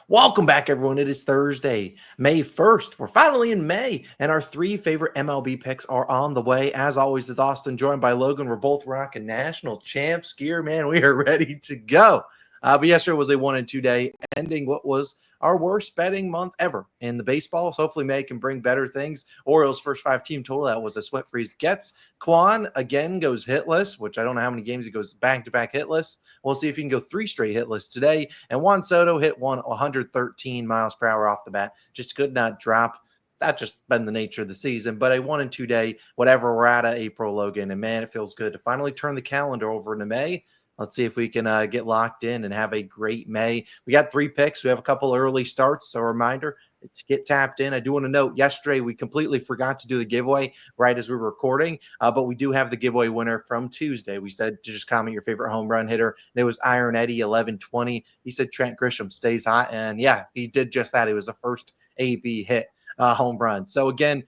Welcome back, everyone. It is Thursday, May 1st. We're finally in May, and our three favorite MLB picks are on the way. As always, it's Austin, joined by Logan. We're both rocking national champs gear, man. We are ready to go. But yesterday was a 1-2 day, ending what was our worst betting month ever in the baseball. So hopefully May can bring better things. Orioles' first five-team total, that was a sweat freeze gets. Kwan again goes hitless, which I don't know how many games he goes back-to-back hitless. We'll see if he can go three straight hitless today. And Juan Soto hit 113 miles per hour off the bat. Just could not drop. That's just been the nature of the season. But a 1-2 day, whatever we're at April, Logan. And man, it feels good to finally turn the calendar over into May. Let's see if we can get locked in and have a great May. We got three picks. We have a couple early starts. So a reminder to get tapped in. I do want to note yesterday we completely forgot to do the giveaway right as we were recording, but we do have the giveaway winner from Tuesday. We said to just comment your favorite home run hitter, and it was Iron Eddie 1120. He said Trent Grisham stays hot, and yeah, he did just that. It was the first AB hit home run. So again,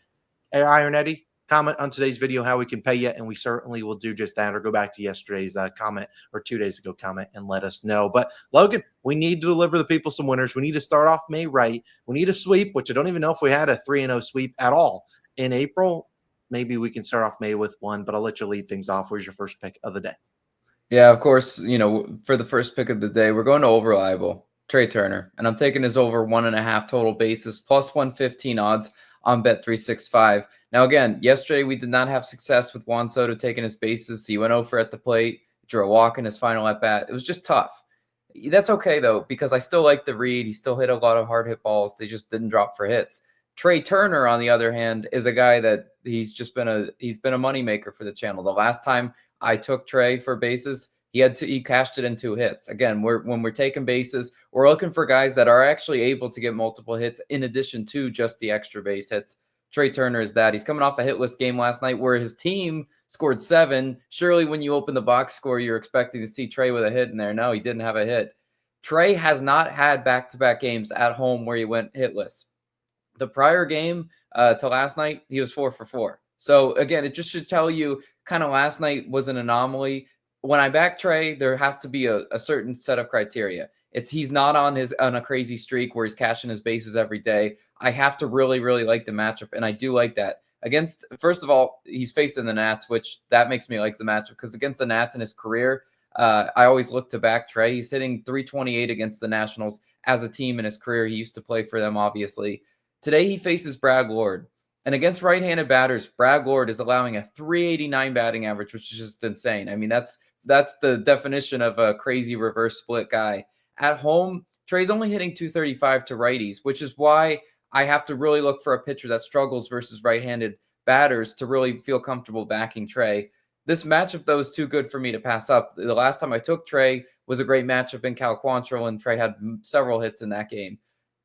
Iron Eddie, comment on today's video how we can pay you, and we certainly will do just that, or go back to yesterday's comment or 2 days ago comment and let us know. But Logan, we need to deliver the people some winners. We need to start off May right. We need a sweep, which I don't even know if we had a 3-0 sweep at all in April. Maybe we can start off May with one, but I'll let you lead things off. Where's your first pick of the day? Yeah, of course, for the first pick of the day, we're going to over-reliable, Trea Turner, and I'm taking his over 1.5 total bases, plus 115 odds on Bet365. Now, again, yesterday we did not have success with Juan Soto taking his bases. He went over at the plate, drew a walk in his final at-bat. It was just tough. That's okay, though, because I still like the read. He still hit a lot of hard hit balls. They just didn't drop for hits. Trea Turner, on the other hand, is a guy that he's been a moneymaker for the channel. The last time I took Trea for bases, he cashed it in 2 hits. Again, when we're taking bases, we're looking for guys that are actually able to get multiple hits in addition to just the extra base hits. Trea Turner is that. He's coming off a hitless game last night where his team scored 7. Surely when you open the box score, you're expecting to see Trea with a hit in there. No, he didn't have a hit. Trea has not had back-to-back games at home where he went hitless. The prior game to last night, he was 4 for 4. So again, it just should tell you kind of last night was an anomaly. When I back Trea, there has to be a certain set of criteria. He's not on a crazy streak where he's cashing his bases every day. I have to really, really like the matchup, and I do like that. First of all, he's facing the Nats, which that makes me like the matchup, because against the Nats in his career, I always look to back Trea. He's hitting 328 against the Nationals as a team in his career. He used to play for them, obviously. Today he faces Brad Lord. And against right-handed batters, Brad Lord is allowing a 389 batting average, which is just insane. I mean, that's the definition of a crazy reverse split guy. At home, Trea's only hitting 235 to righties, which is why I have to really look for a pitcher that struggles versus right-handed batters to really feel comfortable backing Trea. This matchup, though, is too good for me to pass up. The last time I took Trea was a great matchup in Cal Quantrill, and Trea had several hits in that game.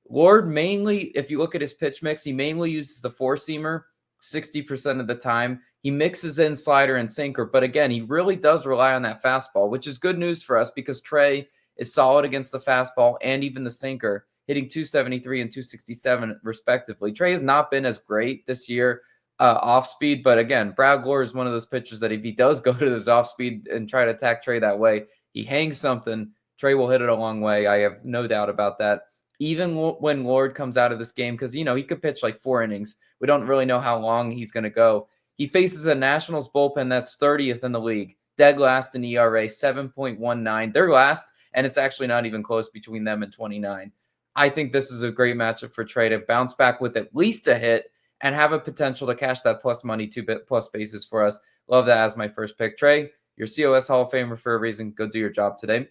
Lord mainly, if you look at his pitch mix, he mainly uses the four-seamer 60% of the time. He mixes in slider and sinker, but again, he really does rely on that fastball, which is good news for us because Trea is solid against the fastball and even the sinker, hitting 273 and 267 respectively. Trea has not been as great this year off speed, but again, Brad Lord is one of those pitchers that if he does go to his off speed and try to attack Trea that way, he hangs something, Trea will hit it a long way. I have no doubt about that. Even when Lord comes out of this game, because, he could pitch like 4 innings. We don't really know how long he's going to go. He faces a Nationals bullpen that's 30th in the league, dead last in ERA, 7.19. They're last, and it's actually not even close between them and 29. I think this is a great matchup for Trea to bounce back with at least a hit and have a potential to cash that plus money, 2 plus bases for us. Love that as my first pick. Trea, your COS Hall of Famer for a reason. Go do your job today.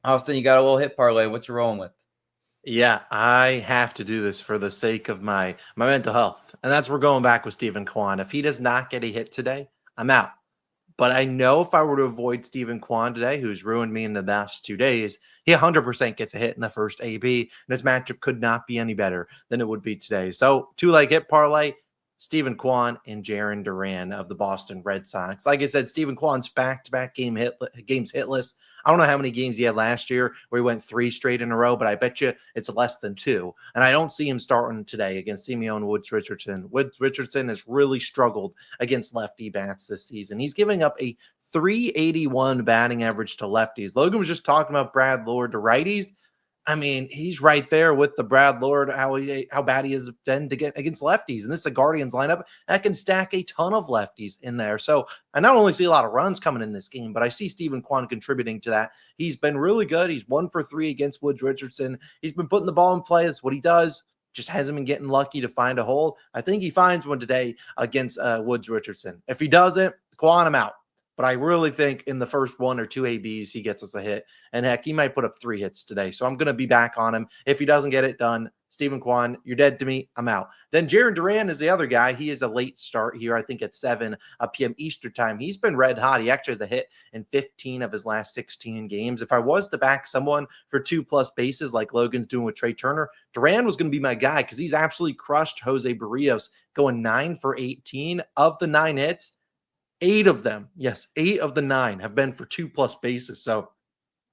Austin, you got a little hit parlay. What you rolling with? Yeah, I have to do this for the sake of my mental health. And that's we're going back with Stephen Kwan. If he does not get a hit today, I'm out. But I know if I were to avoid Stephen Kwan today, who's ruined me in the last 2 days, he 100% gets a hit in the first AB, and his matchup could not be any better than it would be today. So 2-leg hit parlay, Stephen Kwan and Jarren Duran of the Boston Red Sox. Like I said, Stephen Kwan's back-to-back games hitless. I don't know how many games he had last year where he went 3 straight in a row, but I bet you it's less than 2. And I don't see him starting today against Simeon Woods Richardson. Woods Richardson has really struggled against lefty bats this season. He's giving up a 381 batting average to lefties. Logan was just talking about Brad Lord to righties. I mean, he's right there with the Brad Lord, how bad he has been to get against lefties. And this is a Guardians lineup that can stack a ton of lefties in there. So I not only see a lot of runs coming in this game, but I see Stephen Kwan contributing to that. He's been really good. He's 1 for 3 against Woods Richardson. He's been putting the ball in play. That's what he does. Just hasn't been getting lucky to find a hole. I think he finds one today against Woods Richardson. If he doesn't, Kwan, him out. But I really think in the first 1 or 2 ABs, he gets us a hit. And heck, he might put up 3 hits today. So I'm going to be back on him. If he doesn't get it done, Stephen Kwan, you're dead to me. I'm out. Then Jaron Duran is the other guy. He is a late start here, I think at 7 p.m. Eastern time. He's been red hot. He actually has a hit in 15 of his last 16 games. If I was to back someone for 2+ bases like Logan's doing with Trea Turner, Duran was going to be my guy because he's absolutely crushed Jose Barrios, going 9 for 18 of the 9 hits. 8 of them, yes, 8 of the 9 have been for 2+ bases. So,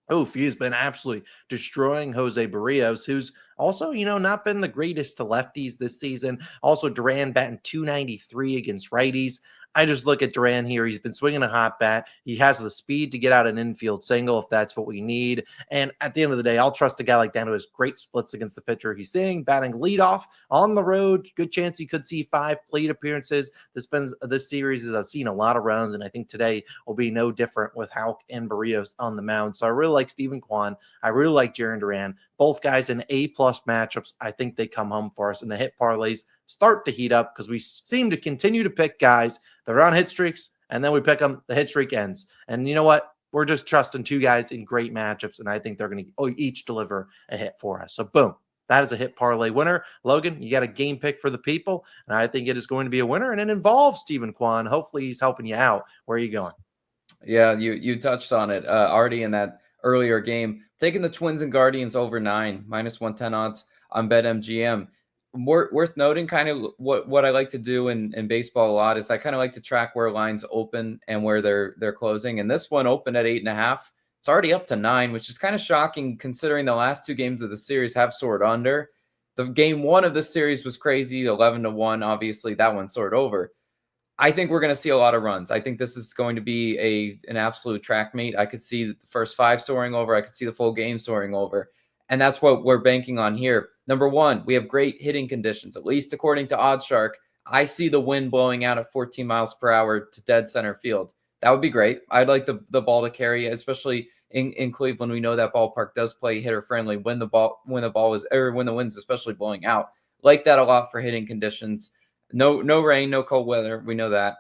he has been absolutely destroying Jose Barrios, who's also, not been the greatest to lefties this season. Also, Duran batting .293 against righties. I just look at Duran here. He's been swinging a hot bat. He has the speed to get out an infield single if that's what we need. And at the end of the day, I'll trust a guy like that who has great splits against the pitcher he's seeing, batting leadoff on the road. Good chance he could see 5 plate appearances. This series has seen a lot of runs, and I think today will be no different with Houck and Barrios on the mound. So I really like Stephen Kwan. I really like Jaron Duran. Both guys in A+ matchups. I think they come home for us, and the hit parlays start to heat up because we seem to continue to pick guys that are on hit streaks, and then we pick them, the hit streak ends. And you know what? We're just trusting 2 guys in great matchups, and I think they're going to each deliver a hit for us. So boom, that is a hit parlay winner. Logan, you got a game pick for the people, and I think it is going to be a winner, and it involves Stephen Kwan. Hopefully he's helping you out. Where are you going? Yeah, you touched on it already in that earlier game. Taking the Twins and Guardians over 9, -110 odds on BetMGM. Worth noting, kind of what I like to do in baseball a lot is I kind of like to track where lines open and where they're closing. And this one opened at 8.5. It's already up to 9, which is kind of shocking considering the last 2 games of the series have soared under. The game 1 of this series was crazy, 11-1. Obviously, that one soared over. I think we're going to see a lot of runs. I think this is going to be an absolute track meet. I could see the first 5 soaring over. I could see the full game soaring over. And that's what we're banking on here. Number 1, we have great hitting conditions, at least according to OddsShark. I see the wind blowing out at 14 miles per hour to dead center field. That would be great. I'd like the ball to carry, especially in Cleveland. We know that ballpark does play hitter friendly when the wind's especially blowing out. Like that a lot for hitting conditions. No rain, no cold weather. We know that.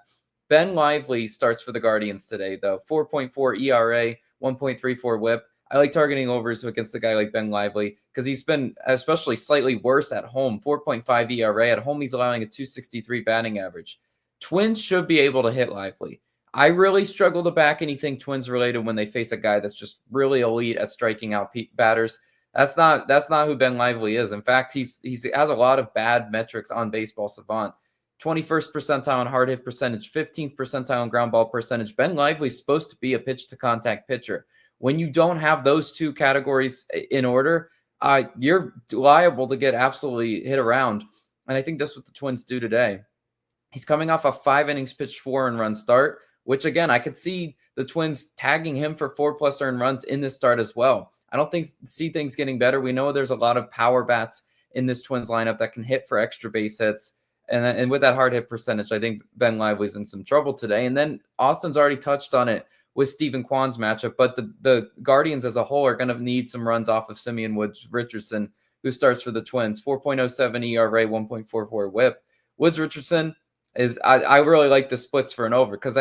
Ben Lively starts for the Guardians today, though. 4.4 ERA, 1.34 WHIP. I like targeting overs against a guy like Ben Lively because he's been especially slightly worse at home. 4.5 ERA. At home, he's allowing a 263 batting average. Twins should be able to hit Lively. I really struggle to back anything Twins related when they face a guy that's just really elite at striking out batters. That's not who Ben Lively is. In fact, he has a lot of bad metrics on Baseball Savant. 21st percentile on hard hit percentage, 15th percentile on ground ball percentage. Ben Lively is supposed to be a pitch to contact pitcher. When you don't have those 2 categories in order, you're liable to get absolutely hit around. And I think that's what the Twins do today. He's coming off a 5 innings pitched 4 earned run start, which again, I could see the Twins tagging him for 4+ earned runs in this start as well. I don't see things getting better. We know there's a lot of power bats in this Twins lineup that can hit for extra base hits. And with that hard hit percentage, I think Ben Lively's in some trouble today. And then Austin's already touched on it with Stephen Kwan's matchup, but the Guardians as a whole are going to need some runs off of Simeon Woods Richardson, who starts for the Twins. 4.07 ERA, 1.44 WHIP. Woods Richardson I really like the splits for an over because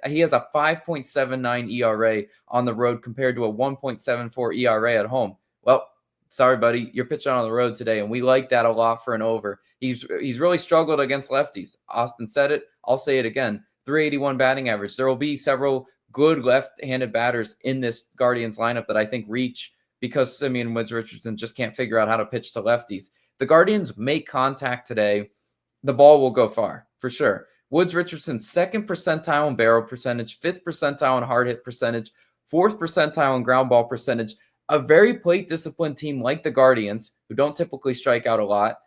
he has a 5.79 ERA on the road compared to a 1.74 ERA at home. Well, sorry, buddy, you're pitching on the road today, and we like that a lot for an over. He's really struggled against lefties. Austin said it. I'll say it again. 381 batting average. There will be several good left-handed batters in this Guardians lineup that I think reach because Simeon Woods Richardson just can't figure out how to pitch to lefties. The Guardians make contact today, the ball will go far, for sure. Woods Richardson, 2nd percentile in barrel percentage, 5th percentile in hard hit percentage, 4th percentile in ground ball percentage. A very plate disciplined team like the Guardians, who don't typically strike out a lot,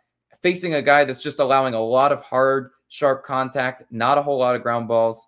facing a guy that's just allowing a lot of hard, sharp contact, not a whole lot of ground balls.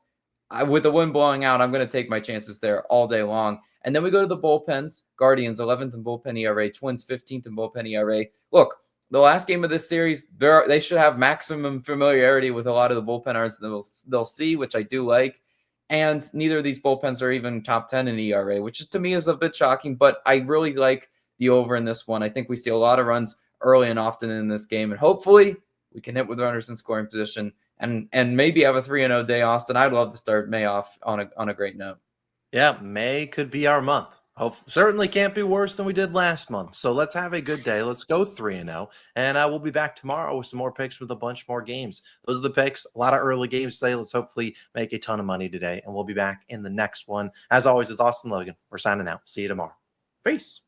With the wind blowing out, I'm going to take my chances there all day long. And then we go to the bullpens. Guardians, 11th in bullpen ERA. Twins, 15th in bullpen ERA. Look, the last game of this series, they should have maximum familiarity with a lot of the bullpenners they'll see, which I do like. And neither of these bullpens are even top 10 in ERA, which to me is a bit shocking, but I really like the over in this one. I think we see a lot of runs early and often in this game, and hopefully we can hit with runners in scoring position and maybe have a 3-0 day, Austin. I'd love to start May off on a great note. Yeah, May could be our month. Certainly can't be worse than we did last month. So let's have a good day. Let's go 3-0. And we'll be back tomorrow with some more picks with a bunch more games. Those are the picks. A lot of early games today. Let's hopefully make a ton of money today. And we'll be back in the next one. As always, it's Austin Logan. We're signing out. See you tomorrow. Peace.